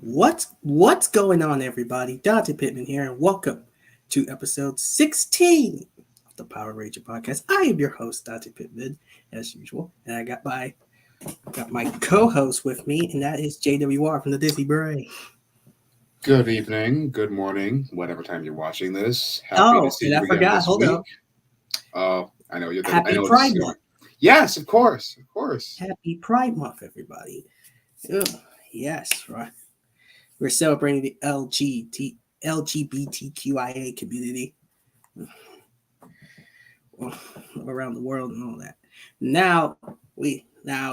What's going on, everybody? Dante Pittman here, and welcome to episode 16 of the Power Ranger podcast. I am your host, Dante Pittman, as usual, and I got my co-host with me, and that is JWR from the Disney Brain. Good evening, good morning, whatever time you're watching this. Happy to Oh, see and I you again forgot. this Hold week. up. I know you're. I Happy know Pride this. Month. Yes, of course, of course. Happy Pride Month, everybody. Ugh, yes, right. We're celebrating the LGBTQIA community around the world and all that. Now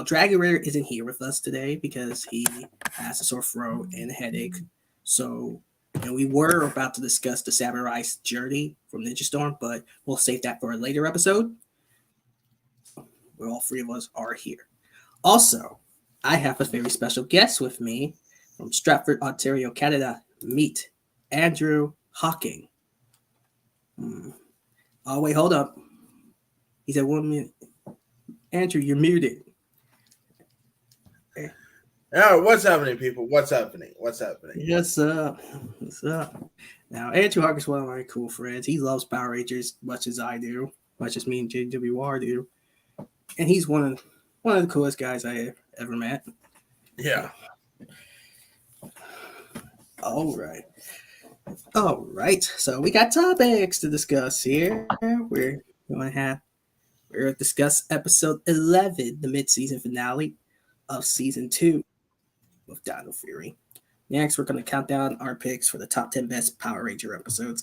Dragon Rare isn't here with us today because he has a sore throat and a headache. So, and we were about to discuss the Samurai's journey from Ninja Storm, but we'll save that for a later episode. Where all three of us are here. Also, I have a very special guest with me from Stratford, Ontario, Canada. Meet Andrew Hawking. Oh, wait, hold up. He said 1 minute. Andrew, you're muted. Oh, what's happening, people? What's happening? What's happening? What's up? What's up? Now, Andrew Hawking is one of my cool friends. He loves Power Rangers much as I do, much as me and JWR do. And he's one of the coolest guys I ever met. Yeah. All right. So we got topics to discuss here. We're going to discuss episode 11, the mid-season finale of season 2 of Dino Fury. Next, we're going to count down our picks for the top 10 best Power Ranger episodes.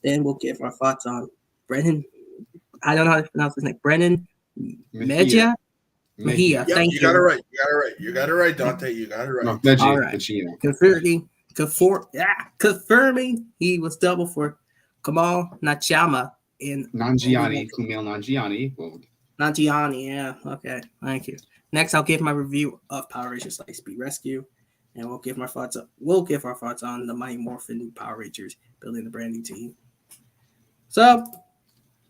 Then we'll give our thoughts on Brennan. I don't know how to pronounce his name. Brennan Mejia. Mejia. Yep, Thank you you. got it right. You got it right, Dante. You got it right. No, Mejia. All right. Mejia. Confirming he was double for Kamal Nachama in Nanjiani, Kumail Nanjiani. Well, Nanjiani. Yeah, okay. Thank you. Next, I'll give my review of Power Rangers Light Speed Rescue, and we'll give our thoughts on the Mighty Morphin Power Rangers building the brand new team. So,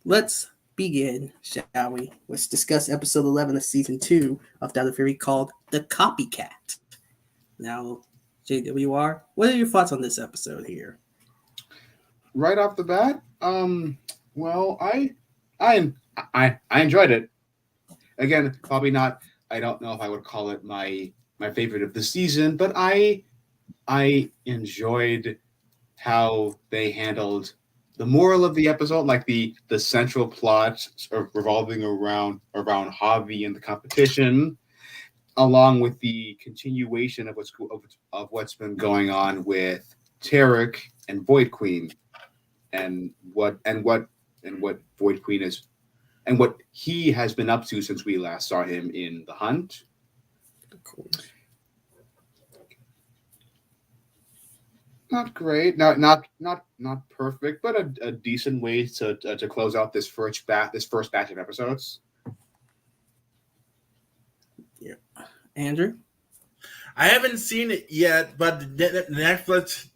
let's begin, shall we? Let's discuss episode 11 of season 2 of Dino Fury called The Copycat. Now, JWR, what are your thoughts on this episode here? right off the bat, well, I enjoyed it. Again, probably not. I don't know if I would call it my favorite of the season, but I enjoyed how they handled the moral of the episode, like the central plot revolving around Javi and the competition, along with the continuation of what's been going on with Tarek and Void Queen, and what Void Queen is, and what he has been up to since we last saw him in The Hunt. Of course. Not great, not perfect, but a decent way to close out this first batch of episodes. Yeah. Andrew? I haven't seen it yet, but Netflix.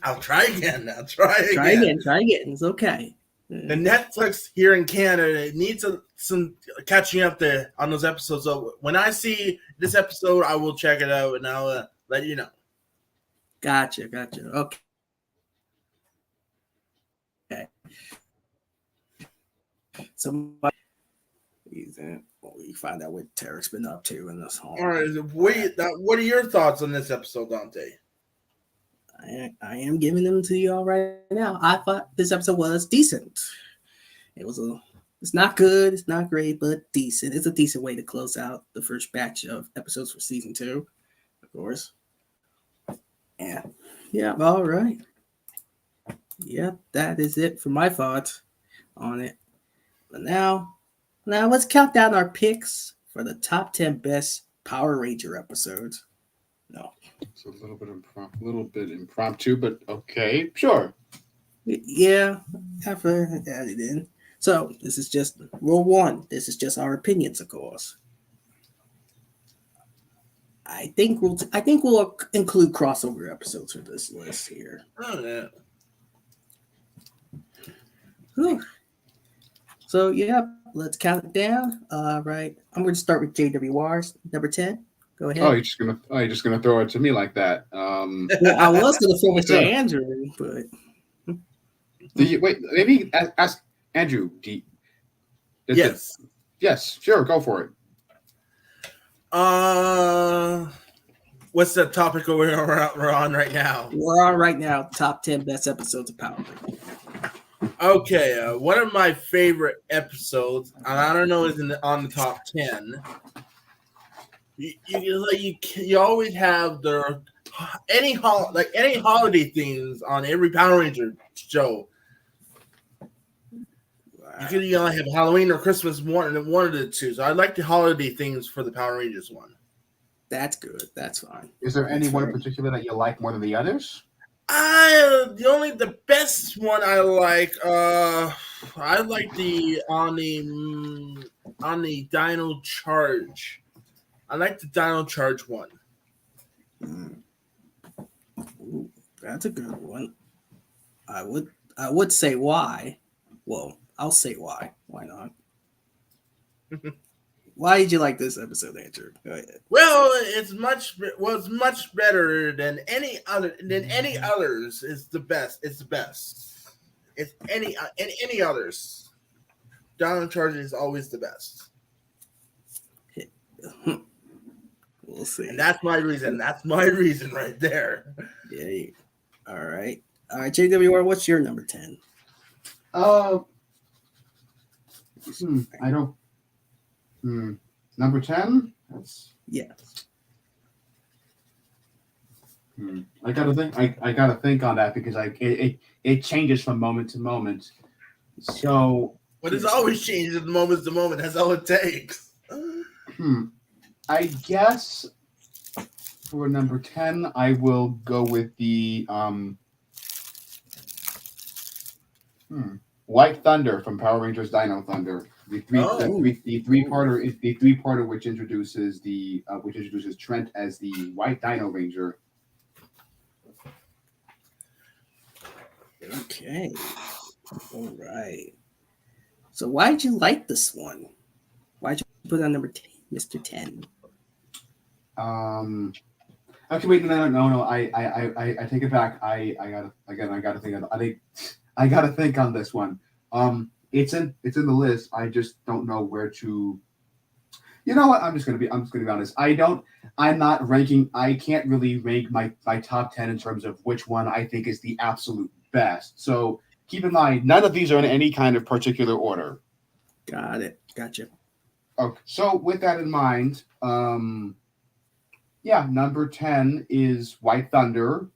I'll try again. Try again. It's okay. The Netflix here in Canada needs some catching up there on those episodes. So when I see this episode, I will check it out and I'll let you know. Gotcha. Okay. So you find out what Tarek's been up to in this whole. All right. What are your thoughts on this episode, Dante? I am giving them to you all right now. I thought this episode was decent. It's not good, it's not great, but decent. It's a decent way to close out the first batch of episodes for season 2, of course. Yeah, all right. Yeah, that is it for my thoughts on it. But now let's count down our picks for the top 10 best Power Ranger episodes. No. It's a little bit impromptu, but okay, sure. Yeah, after added in. So this is just rule 1. This is just our opinions, of course. I think we'll include crossover episodes for this list here. Oh yeah. Whew. So yeah, let's count it down. Right, I'm going to start with JWR's number 10. Go ahead. Oh, you're just gonna throw it to me like that. Well, I was going to throw it to Sure. Andrew, but Do you wait? Maybe ask Andrew. Yes. Yes, sure, go for it. What's the topic we're on right now? we're on right now top 10 best episodes of Power Rangers. Okay, one of my favorite episodes, and I don't know, is on the top 10. You always have any holiday themes on every Power Ranger show. You can only have Halloween or Christmas one of the two. So I like the holiday themes for the Power Rangers one. That's good. That's fine. Is there any That's one in fair. particular that you like more than the others? The best one I like the on the Dino Charge. I like the Dino Charge one. Ooh, that's a good one. I would say why. Well, I'll say why. Why not? Why did you like this episode, Andrew? Go ahead. Well, it's much better than any others. It's the best. It's the best. It's any others. Dino Charge is always the best. We'll see. And that's my reason. That's my reason right there. Yeah. All right. JWR, what's your number 10? I don't. Number 10. That's. Yeah. I gotta think. I gotta think on that because it changes from moment to moment. So. But it's always changes moment to moment. That's all it takes. I guess for number 10, I will go with the White Thunder from Power Rangers Dino Thunder. The three-parter which introduces Trent as the White Dino Ranger. Okay. All right. So why'd you like this one? Why'd you put it on number 10, Mr. 10? Actually, wait, no. I take it back. I gotta think. I gotta think on this one. It's in the list. I just don't know where to. You know what? I'm just gonna be honest. I'm not ranking. I can't really rank my top 10 in terms of which one I think is the absolute best. So keep in mind, none of these are in any kind of particular order. Got it. Gotcha. Okay. So with that in mind, number 10 is White Thunder.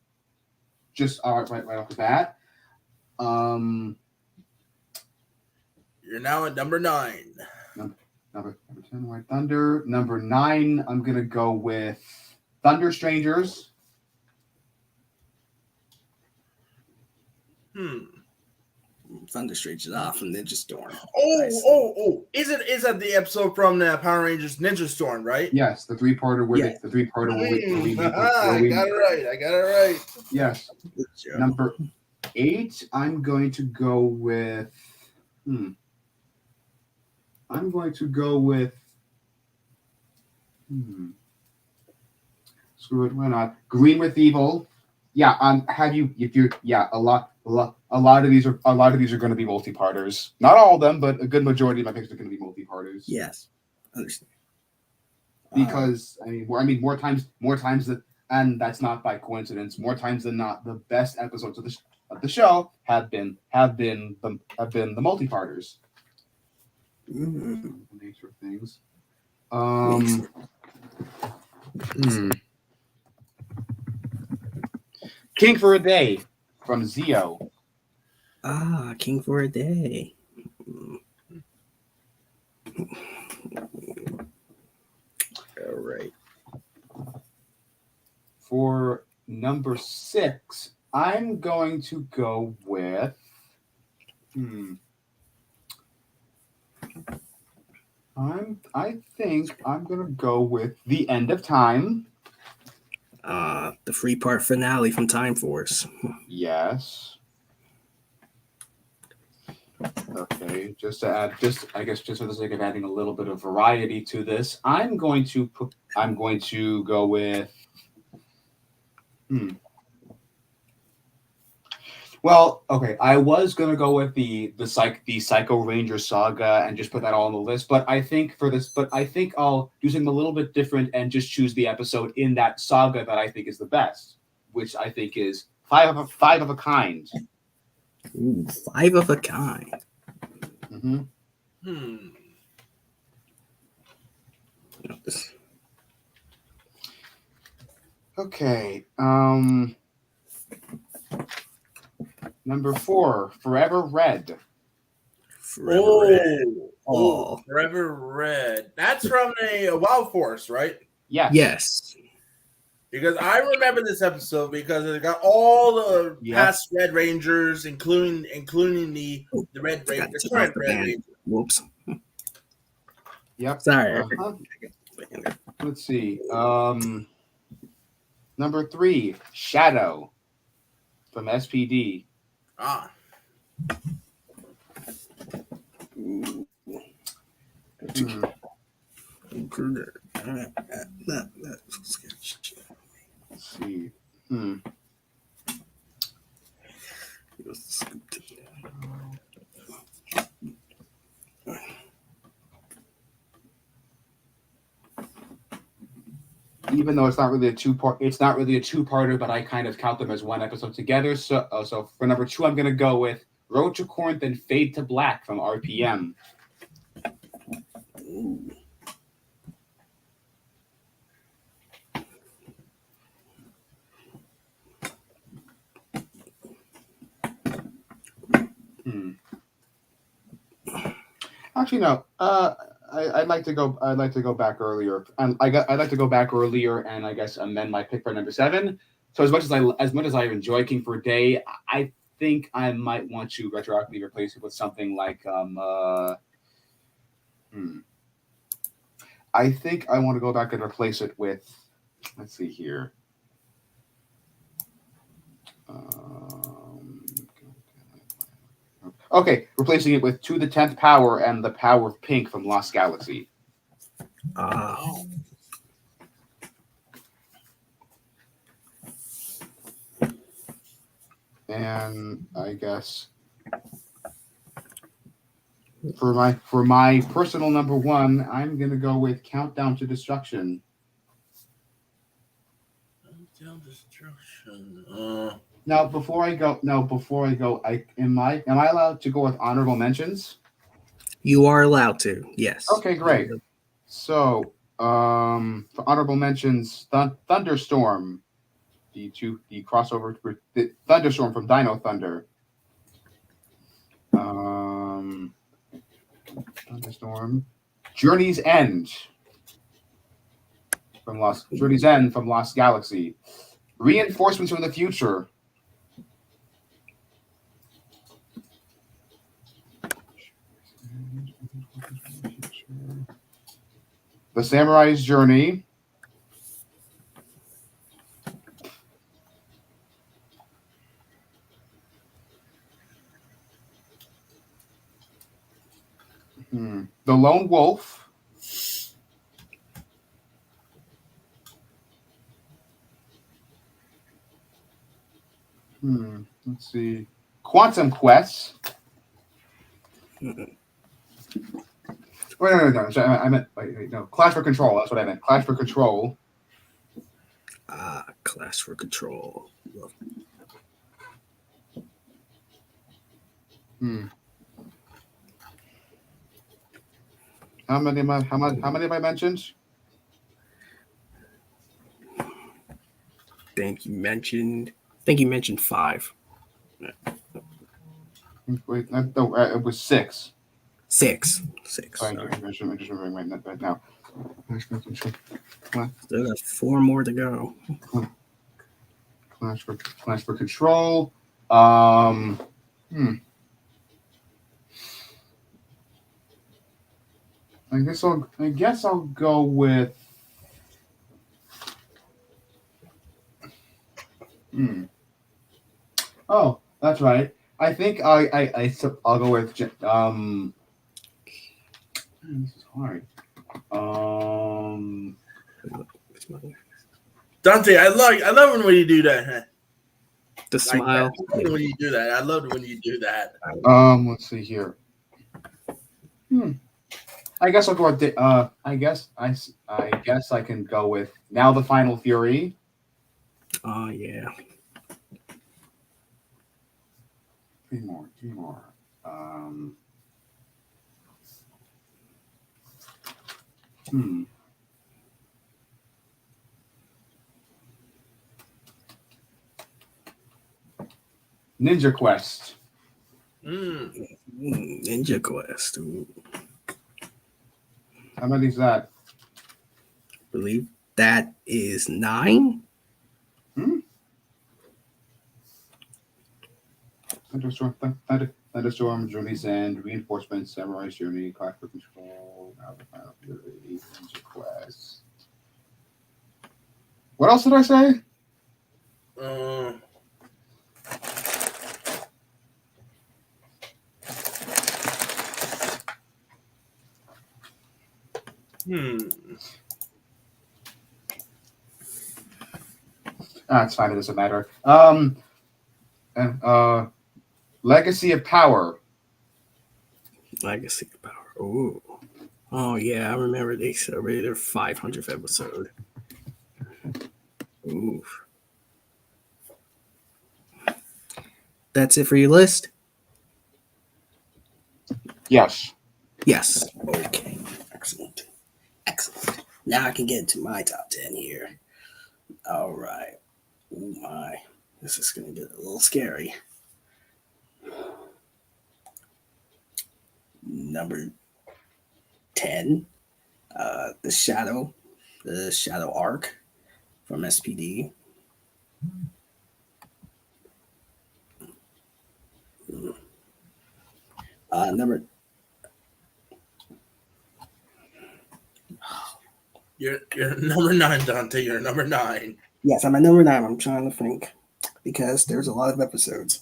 Just right off the bat. You're now at number 9. Number 10, White Thunder. Number 9, I'm gonna go with Thunder Strangers. Thunder Strangers off from Ninja Storm. Nice. Is it the episode from the Power Rangers Ninja Storm, right? Yes, the three-parter with Yeah. the three-parter where we I got it right. Yes. Good job. Number 8, I'm going to go with screw it, why not? Green with Evil. Yeah, a lot of these are going to be multi-parters. Not all of them, but a good majority of my picks are going to be multi-parters. Yes. Understand. Because more times than, and that's not by coincidence. More times than not, the best episodes of the show have been the multi-parters. Mm-hmm. The nature of things. King for a Day from Zio. King for a Day. All right. For number 6, I'm going to go with I think I'm gonna go with The End of Time. The 3-part finale from Time Force. Yes. Okay, just for the sake of adding a little bit of variety to this, I'm going to I'm going to go with. Well, okay. I was gonna go with the Psycho Ranger saga and just put that all on the list, but I think I'll do something a little bit different and just choose the episode in that saga that I think is the best, which I think is five of a kind. Ooh, 5 of a kind. Mm-hmm. Okay. Number 4, Forever Red. Forever Red. Oh. Forever Red. That's from a Wild Force, right? Yes. Yes. Because I remember this episode because it got all the past Red Rangers, including the Red Ranger, the current Red Ranger. Whoops. Yep. Sorry. Let's see. Number 3, Shadow from SPD. Ah. Let's see. Even though it's not really a two-parter, but I kind of count them as one episode together. So for number 2, I'm going to go with Road to Corinth and Fade to Black from RPM. Ooh. Actually, no. I'd like to go back earlier. I'd like to go back earlier and I guess amend my pick for number 7. So as much as I enjoy King for a Day, I think I might want to retroactively replace it with something like I think I want to go back and replace it with. Let's see here. Okay, replacing it with To the 10th Power and The Power of Pink from Lost Galaxy. And I guess for my personal number 1, I'm gonna go with Countdown to Destruction. Countdown to Destruction. Now, before I go, am I allowed to go with honorable mentions? You are allowed to, yes. Okay, great. So, for honorable mentions, Thunderstorm, the crossover, the Thunderstorm from Dino Thunder. Thunderstorm, Journey's End from Lost Galaxy, Reinforcements from the Future. The Samurai's Journey. The Lone Wolf. Let's see. Quantum Quest. Wait, no. Sorry, I meant no. Clash for Control. That's what I meant. Clash for Control. Clash for Control. How many have I mentioned? I think you mentioned 5. Wait, no, it was 6. 6. Sorry. I'm just remembering right now. Still got 4 more to go. Clash for Control. I guess I'll go with. Oh, that's right. I think I'll go with. This is hard. Dante, I love when you do that. The smile. I love when you do that. I love when you do that. Let's see here. I guess I'll go with I guess I can go with Now the Final Fury. Oh yeah. Three more. Ninja Quest. Ninja Quest. Ooh. How many is that? I believe that is 9. Thunderstorm, Journey's End, Reinforcements, Samurai's Journey, Clash for Control, Now the Final Fury, Ninja Quest. What else did I say? It's fine. It doesn't matter. Legacy of Power. Legacy of Power. Ooh. Oh yeah, I remember they celebrated their 500th episode. Ooh. That's it for your list? Yes. Yes. Okay. Excellent. Now I can get into my top 10 here. All right. Oh my. This is going to get a little scary. Number 10, the Shadow Arc from SPD. Number. You're number 9, Dante. You're number 9. Yes, I'm at number 9. I'm trying to think because there's a lot of episodes.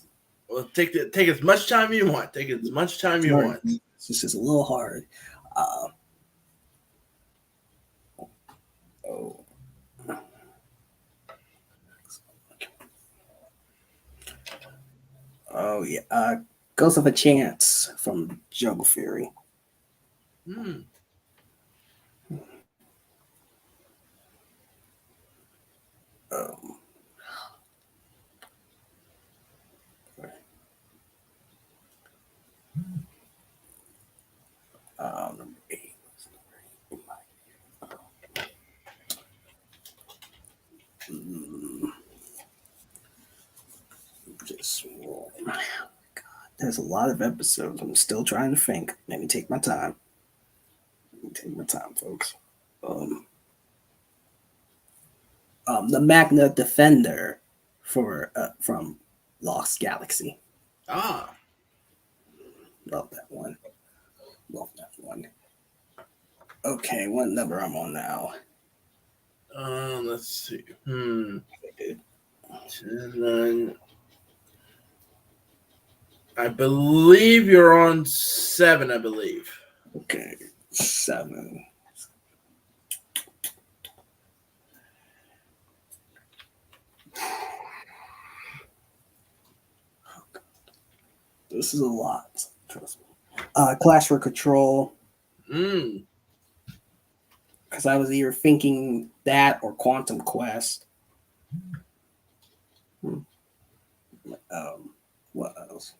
Well, take as much time you want. Take as much time you want. It's just a little hard. Oh yeah. Ghost of a Chance from Jungle Fury. Number 8. Oh my God. There's a lot of episodes. I'm still trying to think. Let me take my time. Folks. The Magna Defender from Lost Galaxy. Ah. Love that one. Okay, what number I'm on now? Let's see. 10, I believe you're on 7, I believe. Okay, 7. This is a lot. Trust me. Clash for Control. Because I was either thinking that or Quantum Quest. What else?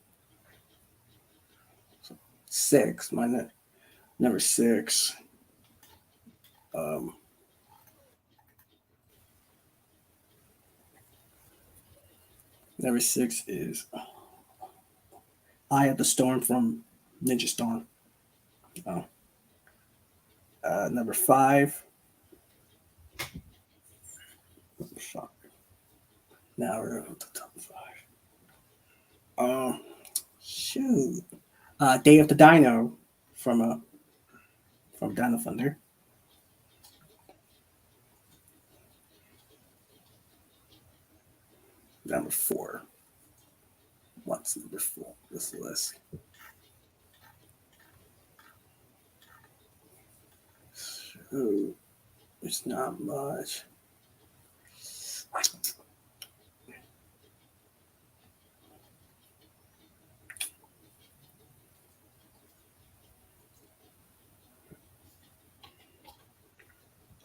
6. My number 6. Number 6 is Eye of the Storm from Ninja Storm. Number 5. Now we're at the top 5. Shoot. Day of the Dino from Dino Thunder. Number 4. What's number 4? This list. Shoot. It's not much.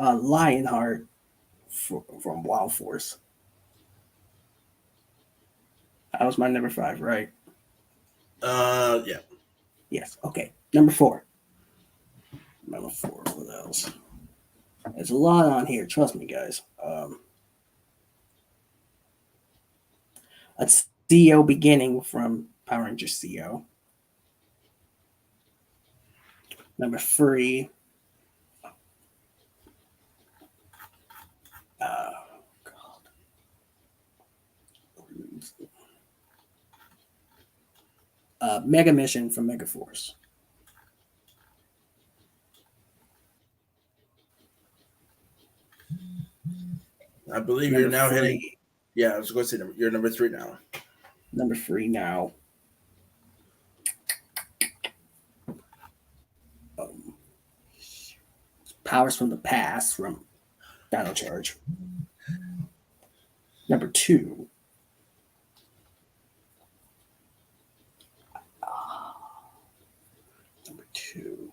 Lionheart from Wild Force. That was my number 5, right? Yeah. Yes. Okay. Number 4. Number 4. What else? There's a lot on here. Trust me, guys. A CEO beginning from Power Rangers CEO. Number 3. Mega Mission from Mega Force. I believe Number you're now 3. hitting. Yeah, I was going to say you're number 3 now. Number 3 now. Powers from the Past from Battle Charge. Number 2. Number 2.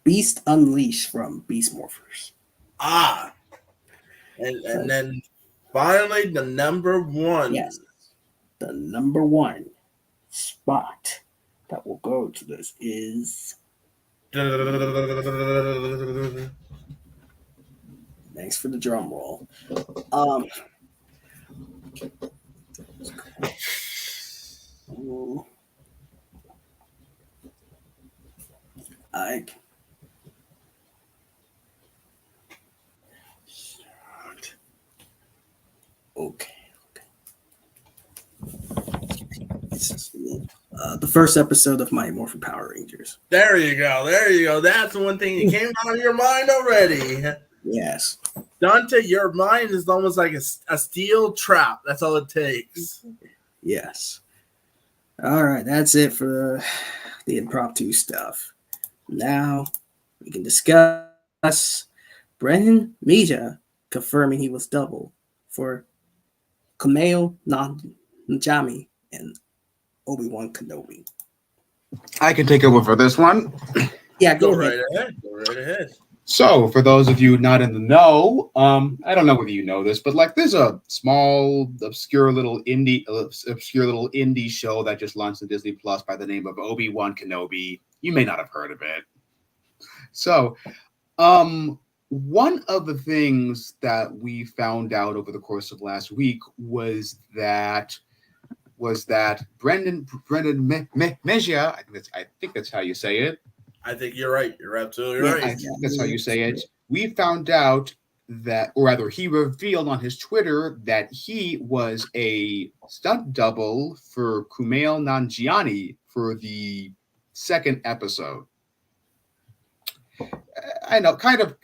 Beast Unleashed from Beast Morphers. And then finally the number 1. Yes. The number 1 spot that will go to this is. Thanks for the drum roll. Okay. The first episode of Mighty Morphin Power Rangers. There you go. That's one thing that came out of your mind already. Yes. Dante, your mind is almost like a steel trap. That's all it takes. Yes. All right. That's it for the impromptu stuff. Now we can discuss Brennan Mija confirming he was double for Kumail Nanjiani and Obi-Wan Kenobi. I can take over for this one. Yeah, Go right ahead. So, for those of you not in the know, I don't know whether you know this, but like there's a small, obscure little indie show that just launched on Disney Plus by the name of Obi-Wan Kenobi. You may not have heard of it. So, one of the things that we found out over the course of last week was that Brendan Mejia, I think that's how you say it. I think you're right. You're absolutely right. I think that's how you say it. We found out that, or rather, he revealed on his Twitter that he was a stunt double for Kumail Nanjiani for the second episode. I know, kind of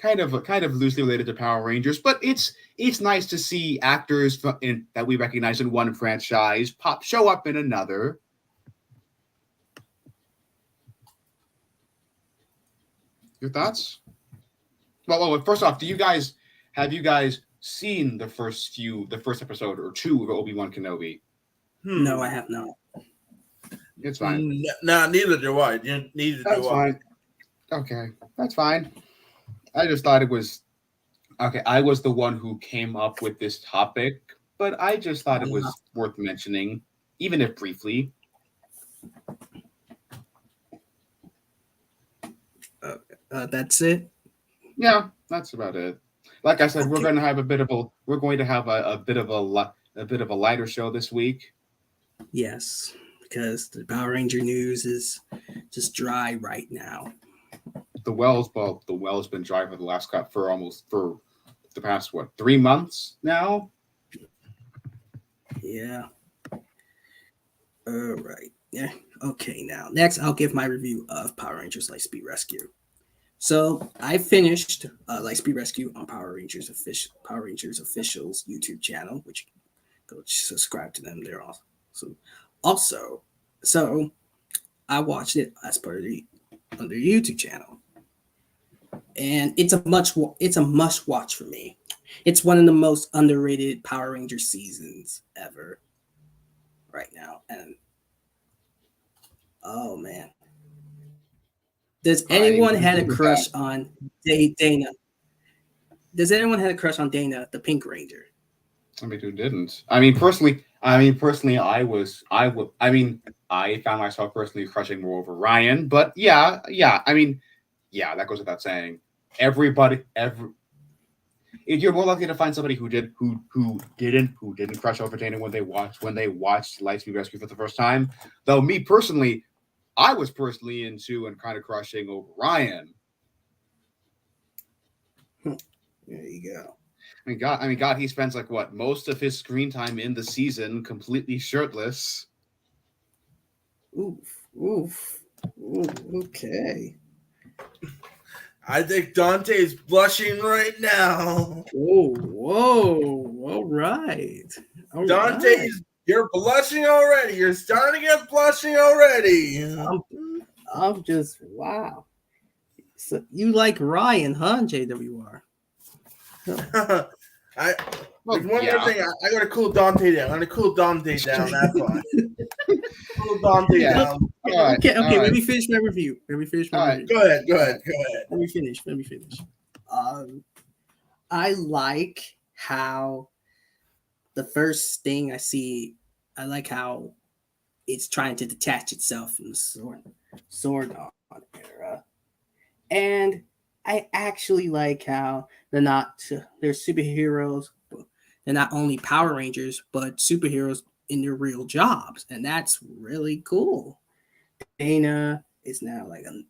loosely related to Power Rangers, but it's nice to see actors that we recognize in one franchise show up in another. Your thoughts? Well, first off, have you guys seen the first episode or 2 of Obi-Wan Kenobi? No, I have not. It's fine. No, neither do I. That's fine. Okay, that's fine. I just thought it was okay. I was the one who came up with this topic, but I just thought it was worth mentioning, even if briefly. That's it. Yeah, that's about it. Like I said, we're going to have a bit of a lighter show this week. Yes, because the Power Ranger news is just dry right now. The well's been dry for the past 3 months now. Yeah. All right. Yeah. Okay. Now, next, I'll give my review of Power Rangers Lightspeed Rescue. So I finished Lightspeed Rescue on Power Rangers Official's YouTube channel, which Go subscribe to them. They're awesome. So I watched it as part of on their YouTube channel, and it's a must watch for me. It's one of the most underrated Power Ranger seasons ever right now. And oh man, does anyone had a crush on Dana? Does anyone had a crush on Dana, the Pink Ranger? I mean, who didn't? I mean, personally, I found myself personally crushing more over Ryan, but yeah, that goes without saying. If you're more likely to find somebody who didn't crush over Dana when they watched Lightspeed Rescue for the first time. Though me personally, I was personally into and kind of crushing over Ryan. There you go. I mean, God, he spends like what most of his screen time in the season completely shirtless. Oof. Ooh, okay. I think Dante's blushing right now. Whoa. All right. You're blushing already. You're starting to get blushing already. I'm just wow. So you like Ryan, huh, JWR? More thing. I gotta cool Dante down. That's why. Cool Dante down. Okay. Let me finish my review. Go ahead. Let me finish. I like how the first thing I see. I like how it's trying to detach itself from the Zordon era, and I actually like how they're superheroes. They're not only Power Rangers, but superheroes in their real jobs. And that's really cool. Dana is now like a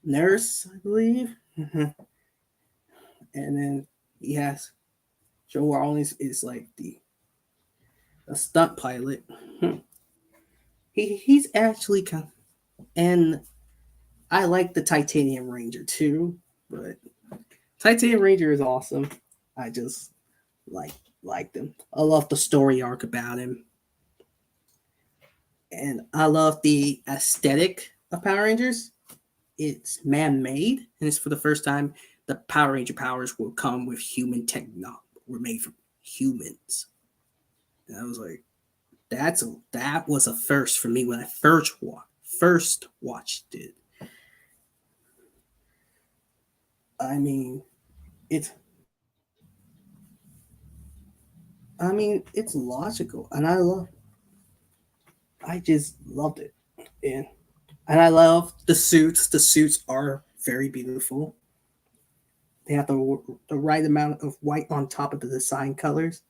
nurse, I believe. And then he has Joe Rawlings is like a stunt pilot. He's actually and I like the Titanium Ranger too, but Titanium Ranger is awesome. I just like them. I love the story arc about him. And I love the aesthetic of Power Rangers. It's man-made, and it's for the first time the Power Ranger powers will come with human technology. Were made from humans. And I was like, that was a first for me when I first watched it. I mean, it's logical, and I just loved it. And I love the suits. The suits are very beautiful. They have the right amount of white on top of the design colors,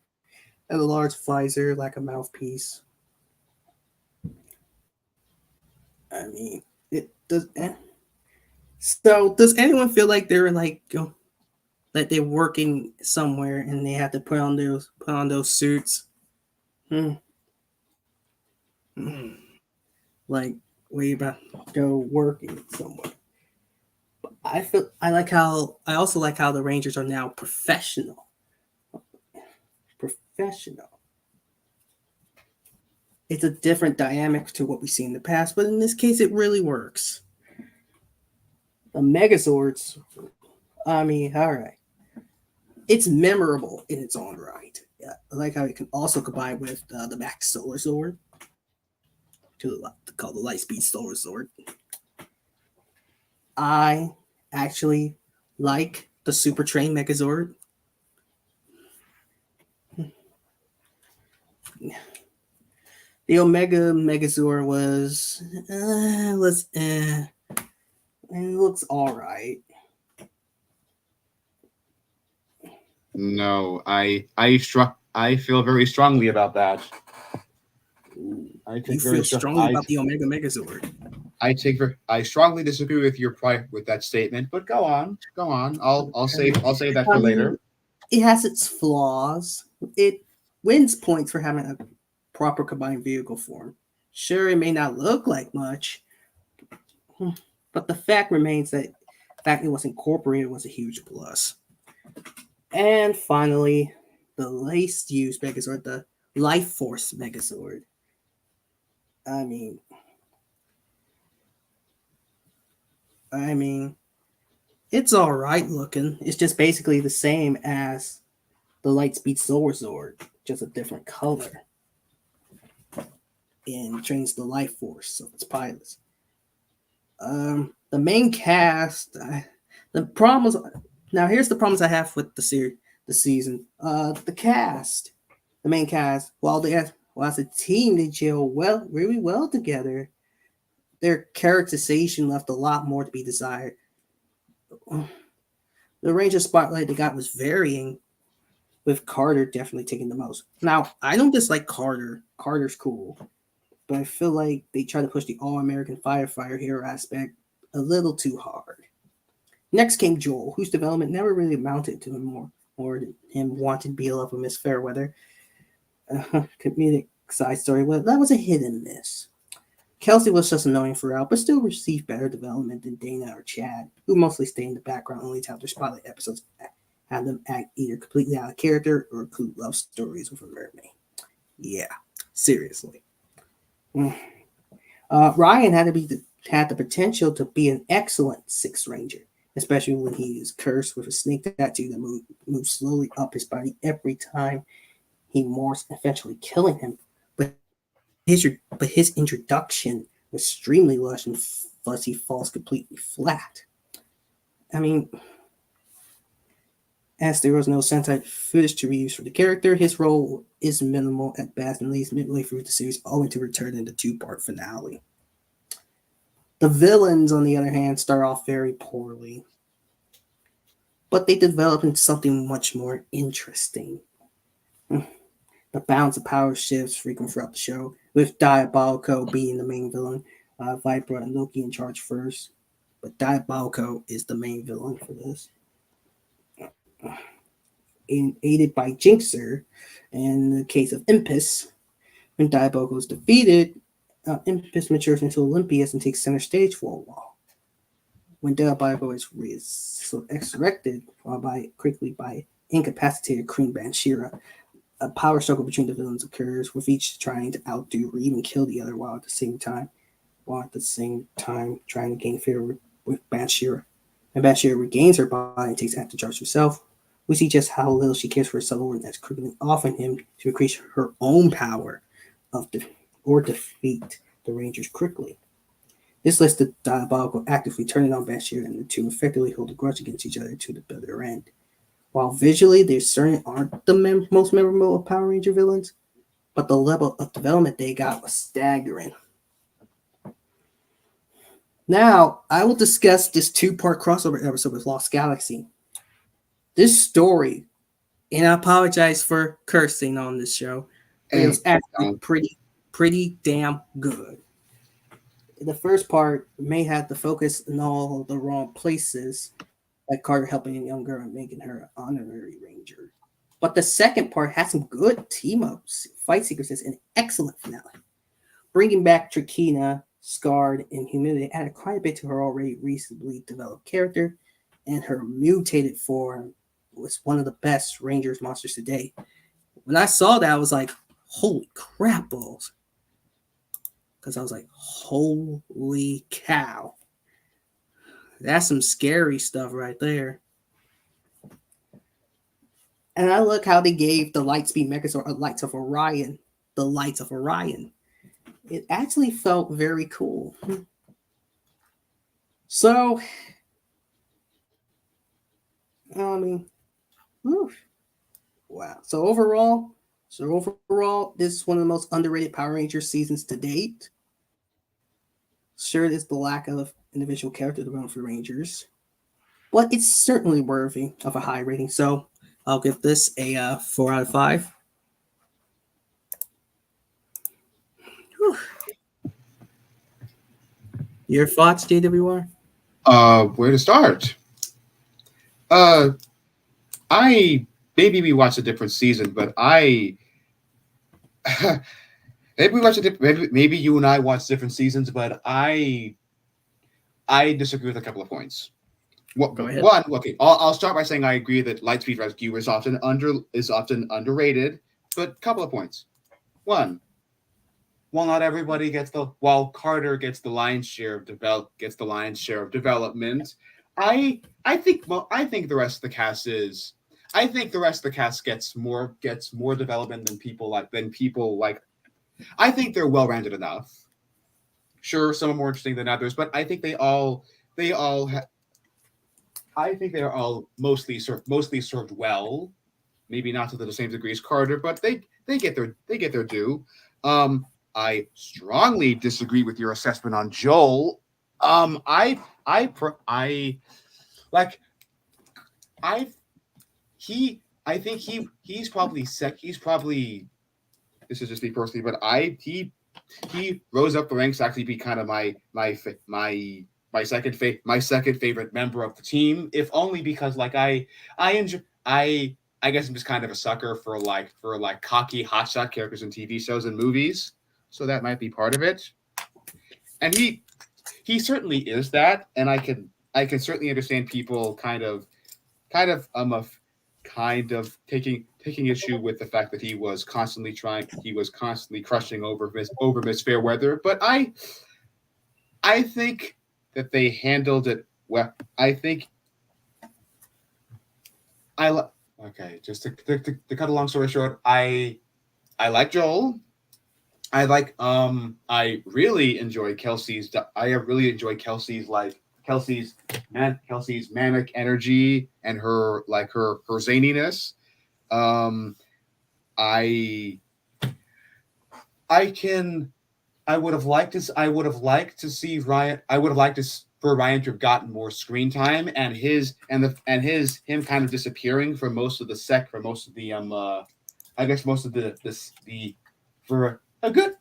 and a large visor like a mouthpiece. I mean, it does. So, does anyone feel like they're like they're working somewhere and they have to put on those suits? Like we about to go working somewhere. I also like how the Rangers are now professional. It's a different dynamic to what we've seen in the past, but in this case, it really works. The Megazords, all right. It's memorable in its own right. Yeah, I like how it can also combine with the Max Solar Sword, called the Lightspeed Solar Sword. I actually like the Super Train Megazord. The Omega Megazord it looks all right. No, I feel very strongly about that. You feel strongly about the Omega Megazord. I strongly disagree with with that statement, but go on. I'll say that for later. It has its flaws. It wins points for having a proper combined vehicle form. Sure, it may not look like much, but the fact remains that the fact it was incorporated was a huge plus. And finally, the Lace Use Megazord, the Life Force Megazord. I mean, it's all right looking. It's just basically the same as the Lightspeed Solar Zord, just a different color. And trains the life force of its pilots. The main cast, the problems. Now here's the problems I have with the season. The cast, the main cast, while as a team they gel really well together, their characterization left a lot more to be desired. The range of spotlight they got was varying, with Carter definitely taking the most. Now, I don't dislike Carter. Carter's cool. But I feel like they try to push the all-American firefighter hero aspect a little too hard. Next came Joel, whose development never really amounted to him more than him wanting to be a love with Miss Fairweather. Comedic side story, well, that was a hit and miss. Kelsey was just annoying throughout, but still received better development than Dana or Chad, who mostly stayed in the background only to have their spotlight episodes have them act either completely out of character or include love stories with a mermaid. Yeah, seriously. Ryan had the potential to be an excellent Sixth Ranger, especially when he is cursed with a snake tattoo that moves slowly up his body every time he morphs, eventually killing him. But his introduction was extremely lush and thus he falls completely flat. I mean, as there was no Sentai footage to reuse for the character, his role is minimal at best and leaves midway through the series, only to return in the two-part finale. The villains, on the other hand, start off very poorly, but they develop into something much more interesting. The balance of power shifts frequent throughout the show, with Diabolico being the main villain, Viper and Loki in charge first, but Diabolico is the main villain for this. Aided by Jinxer, and in the case of Impus, when Diabolico is defeated, Impus matures into Olympius and takes center stage for a while. When Diabolico is resurrected quickly by incapacitated Queen Banshira, a power struggle between the villains occurs, with each trying to outdo or even kill the other while at the same time trying to gain favor with Banshira. When Banshira regains her body and takes active charge herself, we see just how little she cares for someone that's quickly offering him to increase her own power or defeat the Rangers quickly. This lets the Diabolical actively turning on Banshira and the two effectively hold a grudge against each other to the bitter end. While visually they certainly aren't the most memorable of Power Ranger villains, but the level of development they got was staggering. Now, I will discuss this two-part crossover episode with Lost Galaxy. This story, and I apologize for cursing on this show, but it was actually pretty damn good. The first part may have the focus in all the wrong places, like Carter helping a young girl and making her an honorary ranger. But the second part has some good team-ups, fight sequences, and excellent finale. Bringing back Trakina, Scarred, and Humility added quite a bit to her already reasonably developed character, and her mutated form was one of the best Rangers monsters today. When I saw that, I was like, holy crap balls. Because I was like, holy cow. That's some scary stuff right there. And I look how they gave the Lightspeed Megazord Lights of Orion. The Lights of Orion. It actually felt very cool. So, I mean, wow. So overall, this is one of the most underrated Power Rangers seasons to date. Sure, it is the lack of individual character development for Rangers, but it's certainly worthy of a high rating. So I'll give this a 4 out of 5. Whew. Your thoughts, JWR? Where to start? Maybe we watched a different season, but maybe we watched maybe you and I watched different seasons, but I disagree with a couple of points. Go ahead. One, okay, I'll start by saying I agree that Lightspeed Rescue is often underrated, but a couple of points. One, while Carter gets the lion's share of development, I think the rest of the cast gets more development than people like. I think they're well rounded enough. Sure, some are more interesting than others, but I think I think they are all mostly served well. Maybe not to the same degree as Carter, but they get their due. I strongly disagree with your assessment on Joel. I like I he I think he's probably this is just me personally, but he rose up the ranks to actually be kind of my second favorite member of the team, if only because like I enjoy I guess I'm just kind of a sucker for cocky hotshot characters in TV shows and movies, so that might be part of it. And he certainly is that, and I can certainly understand people kind of taking issue with the fact that he was constantly crushing over Miss Fairweather, but I think that they handled it well. Okay, just to cut a long story short, I like Joel. I really enjoy Kelsey's. Kelsey's manic energy and her zaniness. I would have liked to see Ryan. I would have liked for Ryan to have gotten more screen time, and him kind of disappearing for most of the for a good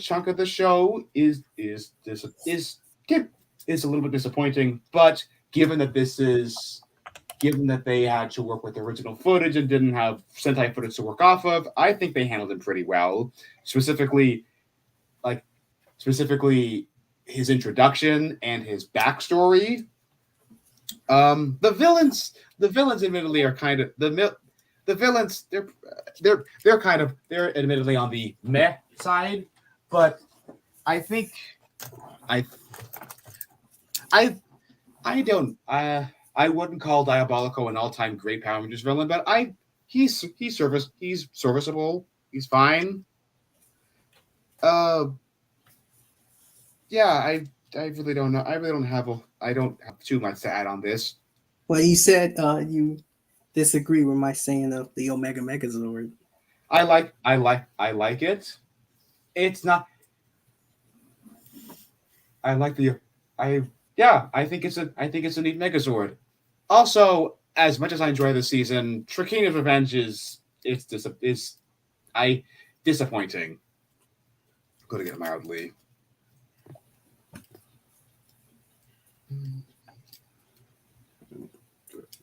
chunk of the show is a little bit disappointing. But given that they had to work with original footage and didn't have Sentai footage to work off of, I think they handled it pretty well. Specifically his introduction and his backstory. The villains admittedly are kind of the villains. They're admittedly on the meh side, but I think I wouldn't call Diabolico an all-time great Power Rangers villain, but he's serviceable. He's fine. Yeah, I really don't know. I don't have too much to add on this. Well, you said you disagree with my saying of the Omega Megazord. I like it. It's not. I think it's a neat Megazord. Also, as much as I enjoy the season, Trakeena's Revenge is disappointing. Putting it mildly.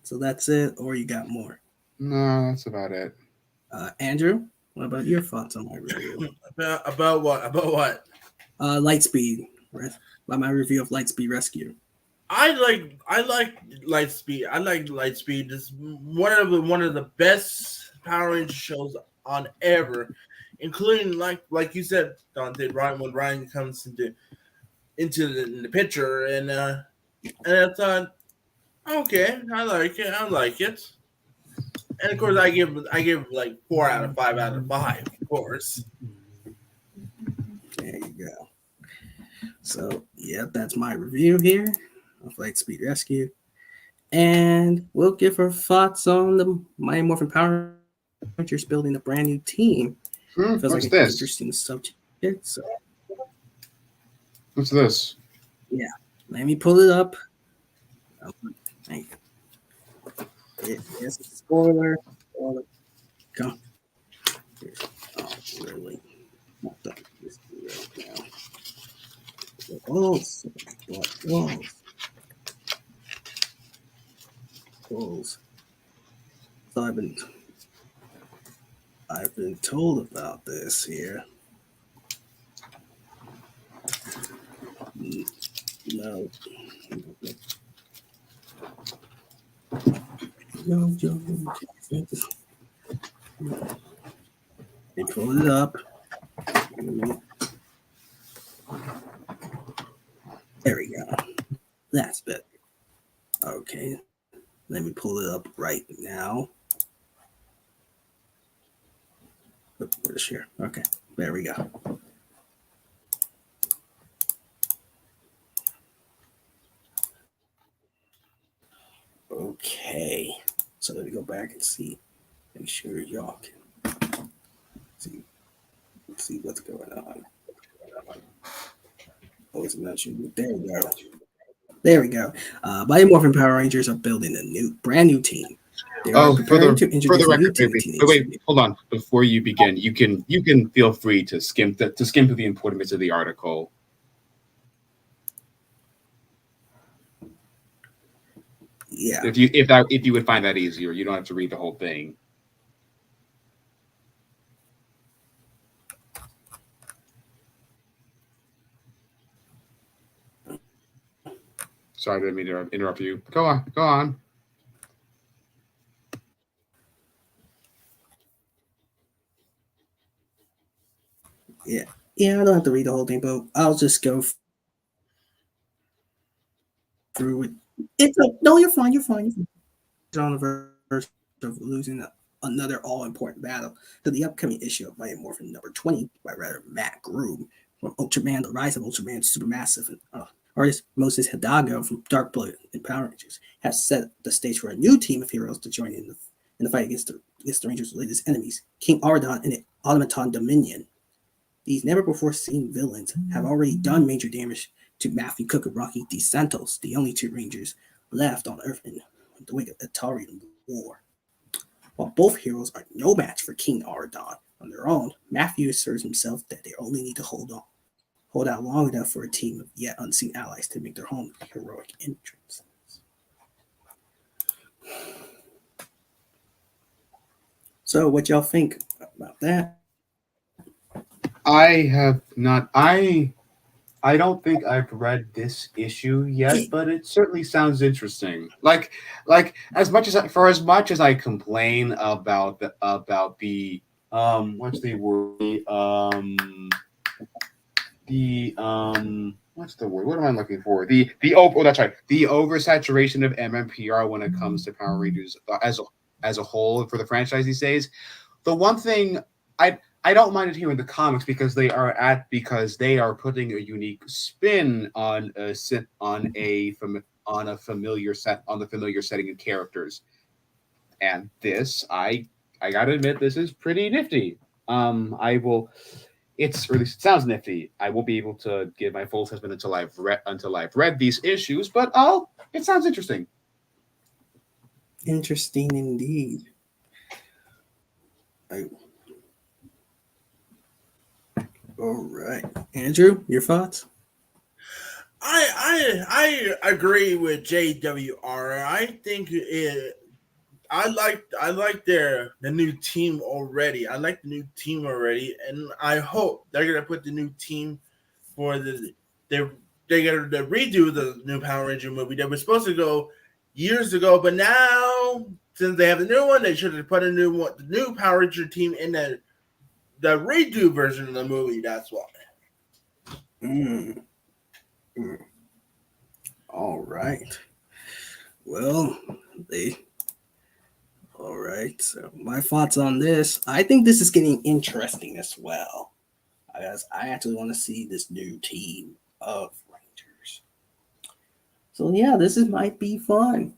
So that's it, or you got more? No, that's about it. Andrew, what about your thoughts on my review? About what? Lightspeed. By my review of Lightspeed Rescue. I like Lightspeed. I like Lightspeed. It's one of the best Power Rangers shows on ever, including like you said, Dante. When Ryan comes into the picture, and I thought, okay, I like it. And of course, I give like 4 out of 5 out of 5. Of course. There you go. So, yeah, that's my review here of Lightspeed Rescue. And we'll give our thoughts on the Mighty Morphin Power Rangers building a brand new team. Feels what's like an this? interesting subject. So, What's this? yeah, let me pull it up. Thank you. It is a spoiler. Come. Oh, really? What the? This right now. Balls. So I've been told about this here. No. They pull it up. There we go. That's better. Okay. Let me pull it up right now. Where's share? Okay. There we go. Okay. So let me go back and see. Make sure y'all can see what's going on. Oh, it's not shooting. There we go. There we go. Mighty Morphin Power Rangers are building a brand new team. They are preparing to introduce a new team. Wait, hold on. Before you begin, you can feel free to skim through the important bits of the article. Yeah. If you would find that easier, you don't have to read the whole thing. Sorry, I didn't mean to interrupt you. Go on. Yeah, I don't have to read the whole thing, but I'll just go through it. No, you're fine. It's on the verge of losing another all-important battle to the upcoming issue of Mighty Morphin number 20 by writer Matt Groom from Ultraman: The Rise of Ultraman Supermassive, and artist Moses Hidalgo from Dark Blood and Power Rangers has set the stage for a new team of heroes to join in the fight against the Rangers' latest enemies, King Ardon and the Automaton Dominion. These never-before-seen villains have already done major damage to Matthew Cook and Rocky DeSantos, the only two Rangers left on Earth in the wake of the Atarian War. While both heroes are no match for King Ardon on their own, Matthew asserts himself that they only need to hold out long enough for a team of yet unseen allies to make their own heroic entrance. So, what y'all think about that? I have not. I don't think I've read this issue yet, but it certainly sounds interesting. Like as much as I complain about the what's the word what's the word? What am I looking for? That's right. The oversaturation of MMPR when it comes to Power Rangers as a whole for the franchise these days. The one thing I don't mind it here in the comics because they are putting a unique spin on the familiar setting and characters. And this, I gotta admit, this is pretty nifty. Or at least it sounds nifty. I won't be able to give my full assessment until I've read these issues, but it sounds interesting. Interesting indeed. All right, Andrew, your thoughts? I agree with JWR. I think I like the new team already. I like the new team already, and I hope they're gonna put the new team for they're gonna redo the new Power Ranger movie that was supposed to go years ago, but now since they have the new one, they should have put the new Power Ranger team in the redo version of the movie. That's why. All right. Well, all right. So my thoughts on this, I think this is getting interesting as well. Because I actually want to see this new team of Rangers. So yeah, might be fun.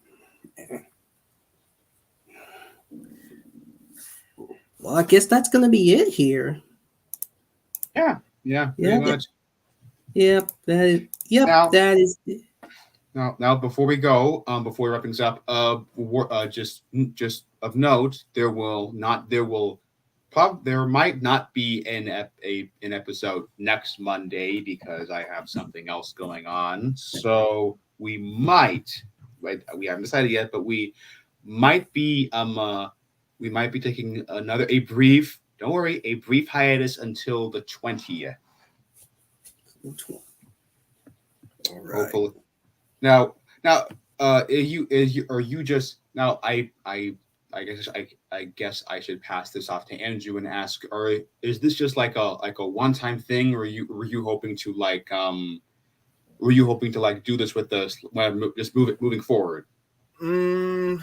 Well, I guess that's gonna be it here. Yeah, pretty much. Yep, that is it. Now, before we go, before we wrap things up, just of note, there might not be an episode next Monday because I have something else going on. So we haven't decided yet, but we might be taking a brief hiatus until the 20th. All right. Hopefully. Now, are you just now? I guess I should pass this off to Andrew and ask, or is this just like a one time thing, or were you hoping to do this with us just moving forward? I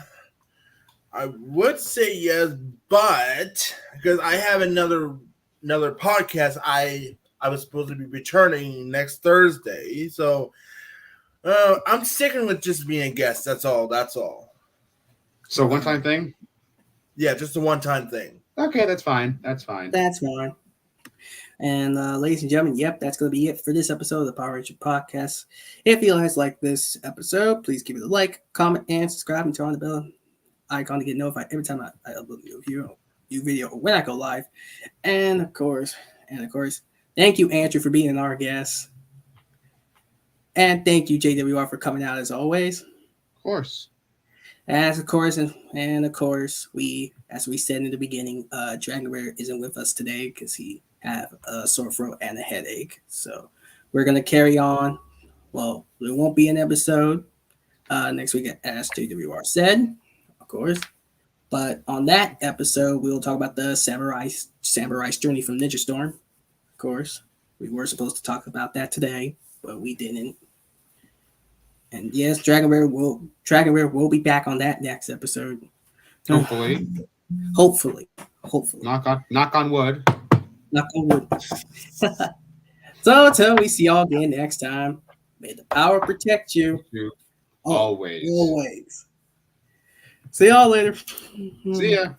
would say yes, but because I have another podcast, I was supposed to be returning next Thursday, so I'm sticking with just being a guest. That's all. So one time thing. Yeah, just a one time thing. Okay, that's fine. That's fine. That's fine. And ladies and gentlemen, yep, that's going to be it for this episode of the Power Ranger Podcast. If you guys like this episode, please give it a like, comment, and subscribe, and turn on the bell icon to get notified every time I upload a new video when I go live. And of course, thank you, Andrew, for being our guest. And thank you, JWR, for coming out as always. Of course. As of course, as we said in the beginning, Dragon Bear isn't with us today because he have a sore throat and a headache. So we're gonna carry on. Well, there won't be an episode next week, as JWR said, of course. But on that episode, we'll talk about the Samurai's journey from Ninja Storm. Of course, we were supposed to talk about that today, but we didn't. And yes, Dragon Bear will be back on that next episode. Hopefully. Hopefully. Knock on wood. Knock on wood. So until we see y'all again next time, may the power protect you. Always. Always. See y'all later. See ya.